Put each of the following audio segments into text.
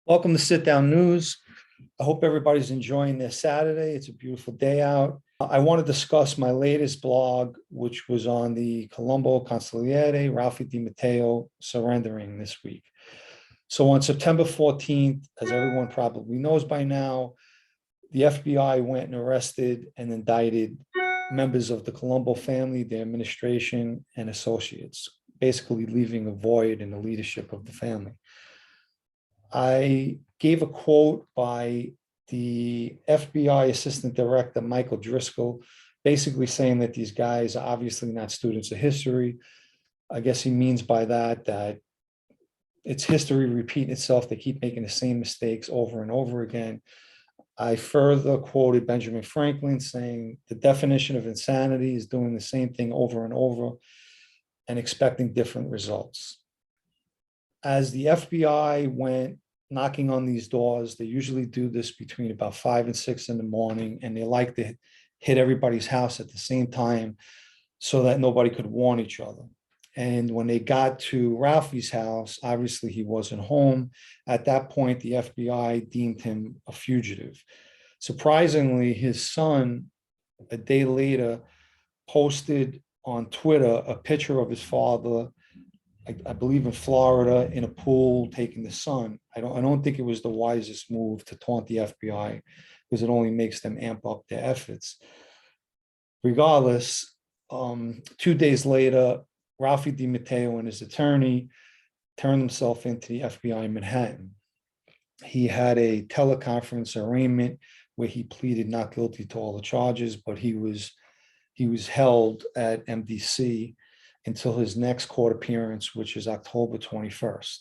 Welcome to Sit Down News. I hope everybody's enjoying their Saturday. It's a beautiful day out. I want to discuss my latest blog, which was on the Colombo Consigliere, Ralphie DiMatteo surrendering this week. So on September 14th, as everyone probably knows by now, the FBI went and arrested and indicted members of the Colombo family, their administration, and associates, basically leaving a void in the leadership of the family. I gave a quote by the FBI Assistant Director, Michael Driscoll, basically saying that these guys are obviously not students of history. I guess he means by that it's history repeating itself. They keep making the same mistakes over and over again. I further quoted Benjamin Franklin saying the definition of insanity is doing the same thing over and over and expecting different results. As the FBI went knocking on these doors, they usually do this between about 5 and 6 in the morning, and they like to hit everybody's house at the same time so that nobody could warn each other. And when they got to Ralphie's house, obviously he wasn't home. At that point, the FBI deemed him a fugitive. Surprisingly, his son, a day later, posted on Twitter a picture of his father, I believe in Florida, in a pool taking the sun. I don't think it was the wisest move to taunt the FBI because it only makes them amp up their efforts. Regardless, 2 days later, Ralphie DiMatteo and his attorney turned himself into the FBI in Manhattan. He had a teleconference arraignment where he pleaded not guilty to all the charges, but he was held at MDC until his next court appearance, which is October 21st.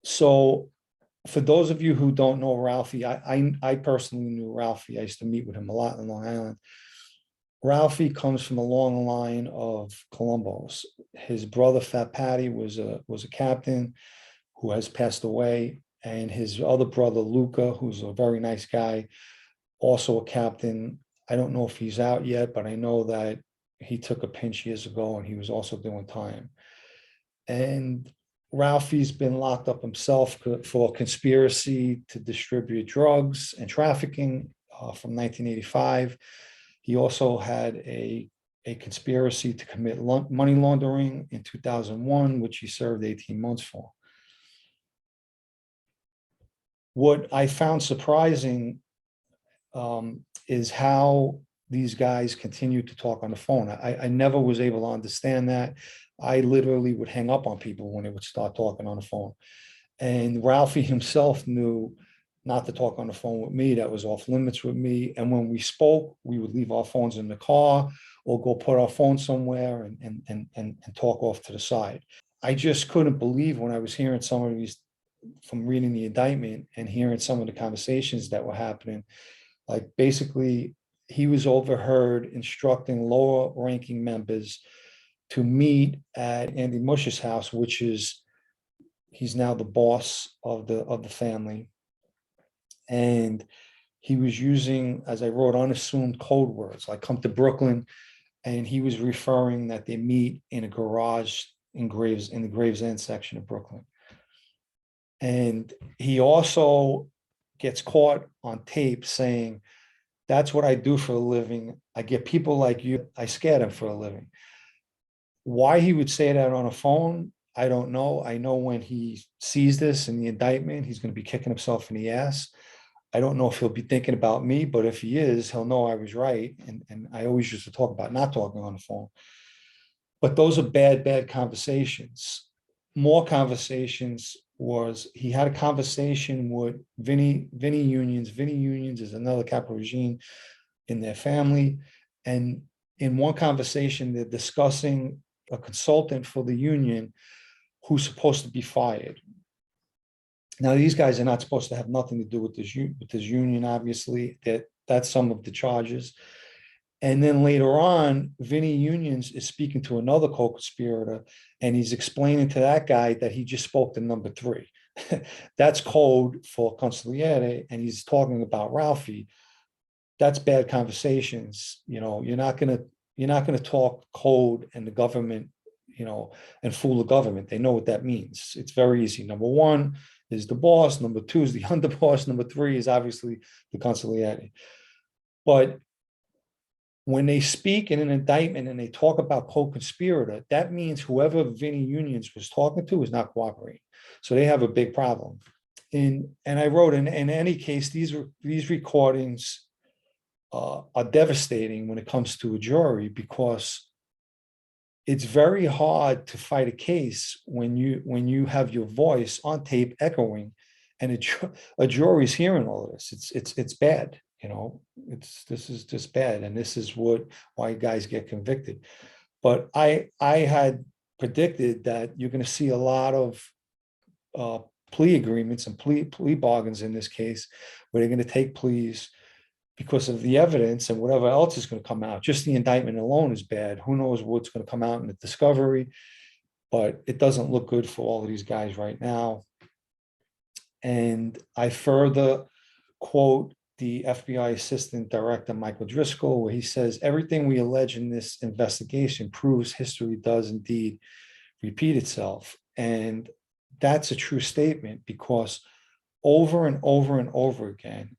So for those of you who don't know Ralphie, I personally knew Ralphie. I used to meet with him a lot in Long Island. Ralphie comes from a long line of Colombos. His brother, Fat Patty, was a captain who has passed away. And his other brother, Luca, who's a very nice guy, also a captain. I don't know if he's out yet, but I know that he took a pinch years ago and he was also doing time. And Ralphie's been locked up himself for conspiracy to distribute drugs and trafficking from 1985. He also had a conspiracy to commit money laundering in 2001, which he served 18 months for. What I found surprising is how these guys continue to talk on the phone. I never was able to understand that. I literally would hang up on people when they would start talking on the phone. And Ralphie himself knew not to talk on the phone with me. That was off limits with me. And when we spoke, we would leave our phones in the car or go put our phone somewhere and talk off to the side. I just couldn't believe when I was hearing some of these, from reading the indictment and hearing some of the conversations that were happening. Like basically, he was overheard instructing lower ranking members to meet at Andy Mush's house, which is, he's now the boss of the family. And he was using, as I wrote, unassuming code words like come to Brooklyn. And he was referring that they meet in a garage in the Gravesend section of Brooklyn. And he also gets caught on tape saying, that's what I do for a living. I get people like you. I scare them for a living. Why he would say that on a phone, I don't know. I know when he sees this in the indictment, he's going to be kicking himself in the ass. I don't know if he'll be thinking about me, but if he is, he'll know I was right. And I always used to talk about not talking on the phone. But those are bad conversations. More conversations was he had a conversation with Vinny Unions. Vinny Unions is another capital regime in their family. And in one conversation, they're discussing a consultant for the union who's supposed to be fired. Now, these guys are not supposed to have nothing to do with this union, obviously. That's some of the charges. And then later on, Vinny Unions is speaking to another co-conspirator, and he's explaining to that guy that he just spoke to number 3. That's code for Consigliere, and he's talking about Ralphie. That's bad conversations. You know, you're not gonna talk code and the government, and fool the government. They know what that means. It's very easy. Number one is the boss. Number two is the underboss. Number three is obviously the consigliere. But when they speak in an indictment and they talk about co-conspirator, that means whoever Vinnie Unions was talking to is not cooperating. So they have a big problem. And I wrote, in any case, these recordings are devastating when it comes to a jury, because it's very hard to fight a case when you have your voice on tape echoing, and a jury's hearing all of this. It's bad. This is just bad, and this is why guys get convicted. But I had predicted that you're going to see a lot of plea agreements and plea bargains in this case, where they're going to take pleas because of the evidence and whatever else is going to come out. Just the indictment alone is bad. Who knows what's going to come out in the discovery? But it doesn't look good for all of these guys right now. And I further quote the FBI Assistant Director, Michael Driscoll, where he says, everything we allege in this investigation proves history does indeed repeat itself. And that's a true statement, because over and over and over again,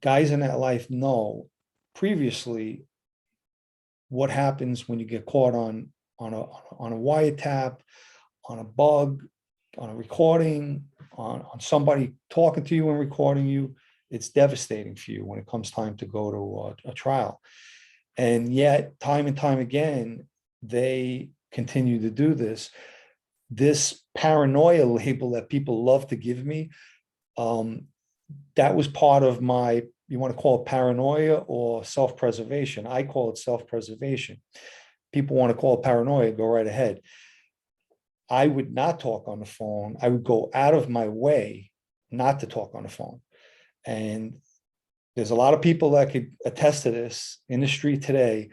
guys in that life know previously what happens when you get caught on a wiretap, on a bug, on a recording, on somebody talking to you and recording you. It's devastating for you when it comes time to go to a trial. And yet, time and time again, they continue to do this. This paranoia label that people love to give me, that was part of my, you want to call it paranoia or self-preservation. I call it self-preservation. People want to call it paranoia, go right ahead. I would not talk on the phone. I would go out of my way not to talk on the phone. And there's a lot of people that could attest to this in the street today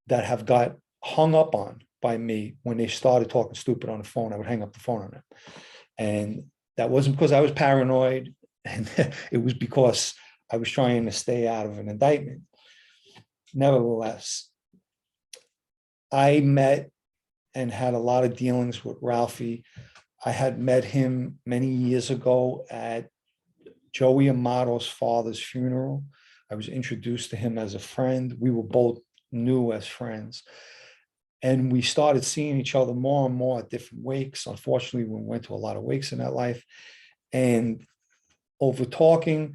that have got hung up on by me when they started talking stupid on the phone. I would hang up the phone on them. And that wasn't because I was paranoid, and it was because I was trying to stay out of an indictment. Nevertheless, I met and had a lot of dealings with Ralphie. I had met him many years ago at Joey Amato's father's funeral. I was introduced to him as a friend. We were both new as friends. And we started seeing each other more and more at different wakes. Unfortunately, we went to a lot of wakes in that life. And over talking,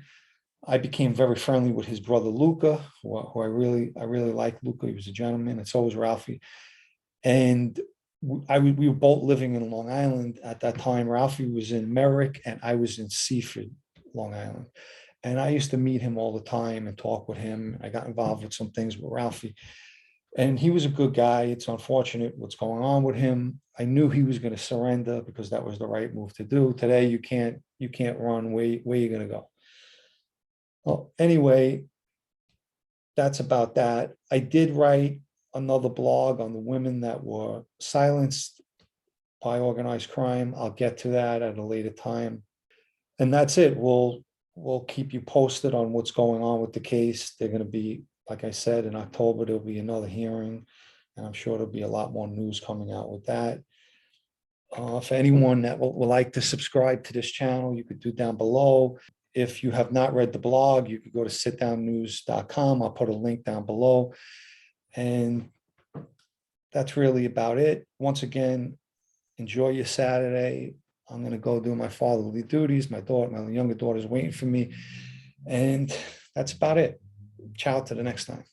I became very friendly with his brother, Luca, who I really liked. Luca, he was a gentleman, and so was Ralphie. And we were both living in Long Island at that time. Ralphie was in Merrick and I was in Seaford, Long Island. And I used to meet him all the time and talk with him. I got involved with some things with Ralphie. And he was a good guy. It's unfortunate what's going on with him. I knew he was going to surrender because that was the right move to do. Today, you can't run. Where you going to go? Well, anyway, that's about that. I did write another blog on the women that were silenced by organized crime. I'll get to that at a later time. And that's it. We'll keep you posted on what's going on with the case. They're going to be, like I said, in October, there'll be another hearing, and I'm sure there'll be a lot more news coming out with that. For anyone that would like to subscribe to this channel, you could do down below. If you have not read the blog, you could go to sitdownnews.com. I'll put a link down below. And that's really about it. Once again, enjoy your Saturday. I'm going to go do my fatherly duties. My younger daughter's waiting for me. And that's about it. Ciao to the next time.